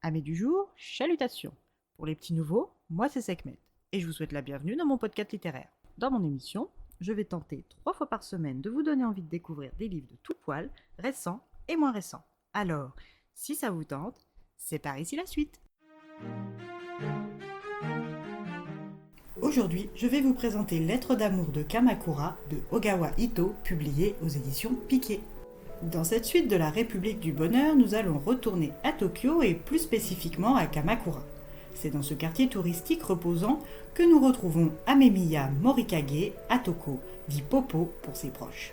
Amis du jour, chalutations. Pour les petits nouveaux, moi c'est Sekhmet et je vous souhaite la bienvenue dans mon podcast littéraire. Dans mon émission, je vais tenter 3 fois par semaine de vous donner envie de découvrir des livres de tout poil, récents et moins récents. Alors, si ça vous tente, c'est par ici la suite. Aujourd'hui, je vais vous présenter Lettres d'amour de Kamakura de Ogawa Ito, publié aux éditions Piquet. Dans cette suite de la République du Bonheur, nous allons retourner à Tokyo et plus spécifiquement à Kamakura. C'est dans ce quartier touristique reposant que nous retrouvons Amemiya Morikage, Atoko, dit Popo pour ses proches.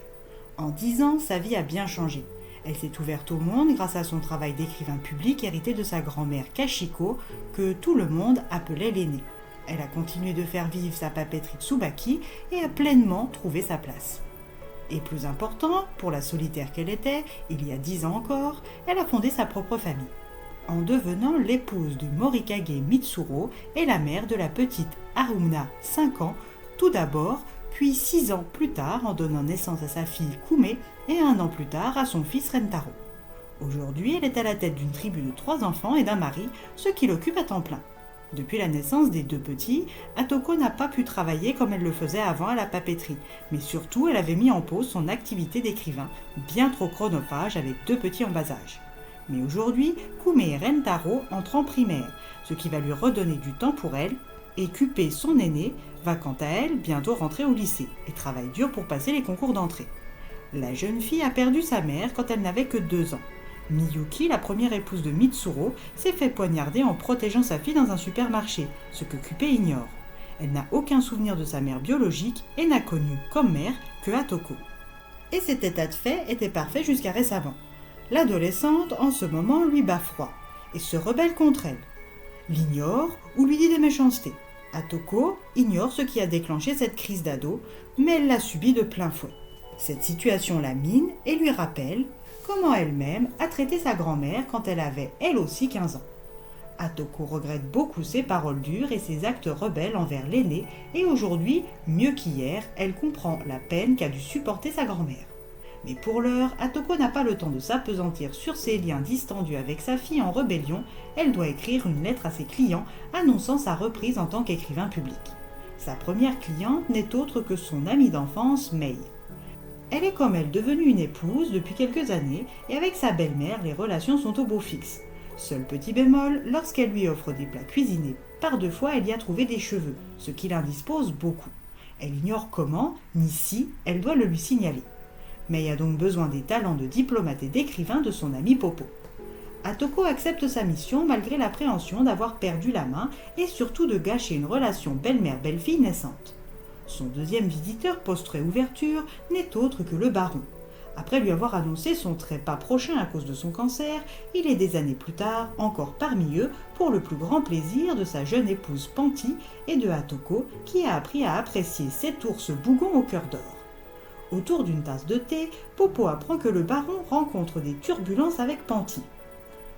En 10 ans, sa vie a bien changé. Elle s'est ouverte au monde grâce à son travail d'écrivain public hérité de sa grand-mère Kashiko, que tout le monde appelait l'aînée. Elle a continué de faire vivre sa papeterie Tsubaki et a pleinement trouvé sa place. Et plus important, pour la solitaire qu'elle était, il y a 10 ans encore, elle a fondé sa propre famille, en devenant l'épouse de Morikage Mitsuro et la mère de la petite Haruna, 5 ans, tout d'abord, puis 6 ans plus tard en donnant naissance à sa fille Kume et 1 an plus tard à son fils Rentaro. Aujourd'hui, elle est à la tête d'une tribu de 3 enfants et d'un mari, ce qui l'occupe à temps plein. Depuis la naissance des 2 petits, Atoko n'a pas pu travailler comme elle le faisait avant à la papeterie, mais surtout elle avait mis en pause son activité d'écrivain, bien trop chronophage avec 2 petits en bas âge. Mais aujourd'hui, Kume et Rentaro entrent en primaire, ce qui va lui redonner du temps pour elle, et Kupe, son aînée, va quant à elle bientôt rentrer au lycée et travaille dur pour passer les concours d'entrée. La jeune fille a perdu sa mère quand elle n'avait que 2 ans. Miyuki, la première épouse de Mitsuro, s'est fait poignarder en protégeant sa fille dans un supermarché, ce que Kupe ignore. Elle n'a aucun souvenir de sa mère biologique et n'a connu comme mère que Atoko. Et cet état de fait était parfait jusqu'à récemment. L'adolescente, en ce moment, lui bat froid et se rebelle contre elle. L'ignore ou lui dit des méchancetés. Atoko ignore ce qui a déclenché cette crise d'ado, mais elle l'a subie de plein fouet. Cette situation la mine et lui rappelle comment elle-même a traité sa grand-mère quand elle avait elle aussi 15 ans. Atoko regrette beaucoup ses paroles dures et ses actes rebelles envers l'aînée et aujourd'hui, mieux qu'hier, elle comprend la peine qu'a dû supporter sa grand-mère. Mais pour l'heure, Atoko n'a pas le temps de s'appesantir sur ses liens distendus avec sa fille en rébellion, elle doit écrire une lettre à ses clients annonçant sa reprise en tant qu'écrivain public. Sa première cliente n'est autre que son amie d'enfance, Mei. Elle est comme elle devenue une épouse depuis quelques années et avec sa belle-mère, les relations sont au beau fixe. Seul petit bémol, lorsqu'elle lui offre des plats cuisinés, par 2 fois elle y a trouvé des cheveux, ce qui l'indispose beaucoup. Elle ignore comment, ni si, elle doit le lui signaler. Mais il a donc besoin des talents de diplomate et d'écrivain de son ami Popo. Atoko accepte sa mission malgré l'appréhension d'avoir perdu la main et surtout de gâcher une relation belle-mère-belle-fille naissante. Son deuxième visiteur post-réouverture n'est autre que le baron. Après lui avoir annoncé son trépas prochain à cause de son cancer, il est des années plus tard encore parmi eux pour le plus grand plaisir de sa jeune épouse Panty et de Atoko qui a appris à apprécier cet ours bougon au cœur d'or. Autour d'une tasse de thé, Popo apprend que le baron rencontre des turbulences avec Panty.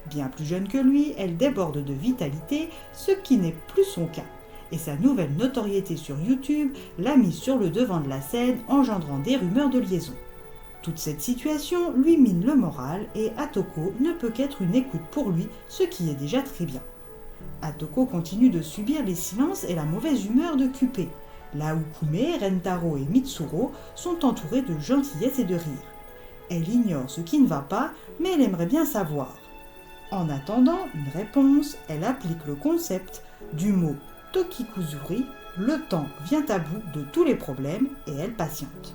Bien plus jeune que lui, elle déborde de vitalité, ce qui n'est plus son cas. Et sa nouvelle notoriété sur YouTube l'a mise sur le devant de la scène, engendrant des rumeurs de liaison. Toute cette situation lui mine le moral et Atoko ne peut qu'être une écoute pour lui, ce qui est déjà très bien. Atoko continue de subir les silences et la mauvaise humeur de Kupe, là où Kume, Rentaro et Mitsuro sont entourés de gentillesse et de rire. Elle ignore ce qui ne va pas, mais elle aimerait bien savoir. En attendant une réponse, elle applique le concept du mot Tokikuzuri, le temps vient à bout de tous les problèmes et elle patiente.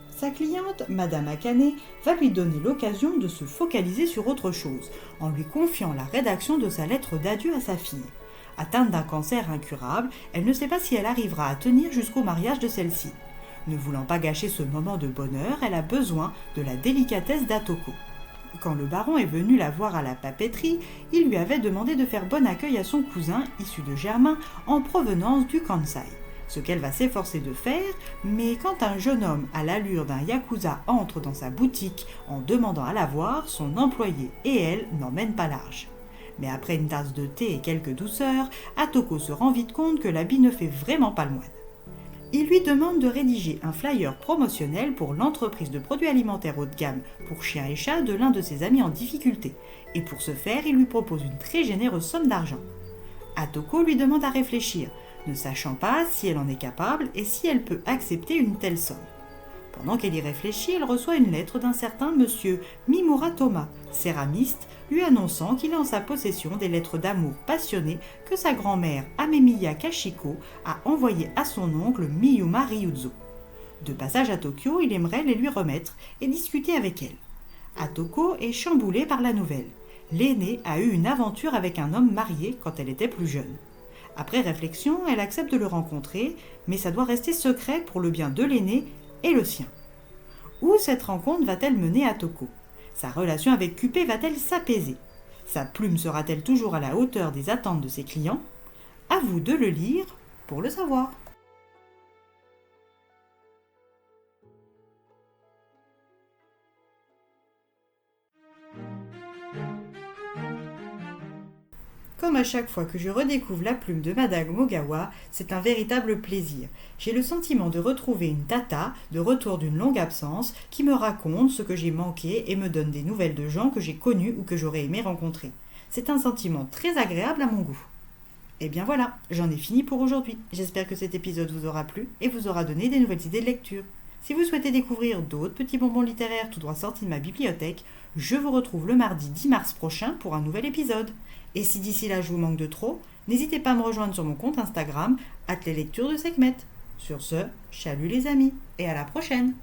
Sa cliente, Madame Akane, va lui donner l'occasion de se focaliser sur autre chose, en lui confiant la rédaction de sa lettre d'adieu à sa fille. Atteinte d'un cancer incurable, elle ne sait pas si elle arrivera à tenir jusqu'au mariage de celle-ci. Ne voulant pas gâcher ce moment de bonheur, elle a besoin de la délicatesse d'Atoko. Quand le baron est venu la voir à la papeterie, il lui avait demandé de faire bon accueil à son cousin, issu de Germain, en provenance du Kansai. Ce qu'elle va s'efforcer de faire, mais quand un jeune homme à l'allure d'un yakuza entre dans sa boutique en demandant à la voir, son employé et elle n'emmènent pas large. Mais après une tasse de thé et quelques douceurs, Atoko se rend vite compte que l'habit ne fait vraiment pas le moine. Il lui demande de rédiger un flyer promotionnel pour l'entreprise de produits alimentaires haut de gamme pour chiens et chats de l'un de ses amis en difficulté. Et pour ce faire, il lui propose une très généreuse somme d'argent. Atoko lui demande à réfléchir, ne sachant pas si elle en est capable et si elle peut accepter une telle somme. Pendant qu'elle y réfléchit, elle reçoit une lettre d'un certain monsieur Mimura Toma, céramiste, lui annonçant qu'il a en sa possession des lettres d'amour passionnées que sa grand-mère Amemiya Kashiko a envoyées à son oncle Miyuma Ryuzo. De passage à Tokyo, il aimerait les lui remettre et discuter avec elle. Atoko est chamboulée par la nouvelle. L'aînée a eu une aventure avec un homme marié quand elle était plus jeune. Après réflexion, elle accepte de le rencontrer, mais ça doit rester secret pour le bien de l'aîné et le sien. Où cette rencontre va-t-elle mener Atoko ? Sa relation avec Kuppei va-t-elle s'apaiser ? Sa plume sera-t-elle toujours à la hauteur des attentes de ses clients ? À vous de le lire pour le savoir. Comme à chaque fois que je redécouvre la plume de Madame Ogawa, c'est un véritable plaisir. J'ai le sentiment de retrouver une tata, de retour d'une longue absence, qui me raconte ce que j'ai manqué et me donne des nouvelles de gens que j'ai connus ou que j'aurais aimé rencontrer. C'est un sentiment très agréable à mon goût. Et bien voilà, j'en ai fini pour aujourd'hui. J'espère que cet épisode vous aura plu et vous aura donné des nouvelles idées de lecture. Si vous souhaitez découvrir d'autres petits bonbons littéraires tout droit sortis de ma bibliothèque, je vous retrouve le mardi 10 mars prochain pour un nouvel épisode. Et si d'ici là je vous manque de trop, n'hésitez pas à me rejoindre sur mon compte Instagram, @leslectures de Sekhmet. Sur ce, chalut les amis, et à la prochaine!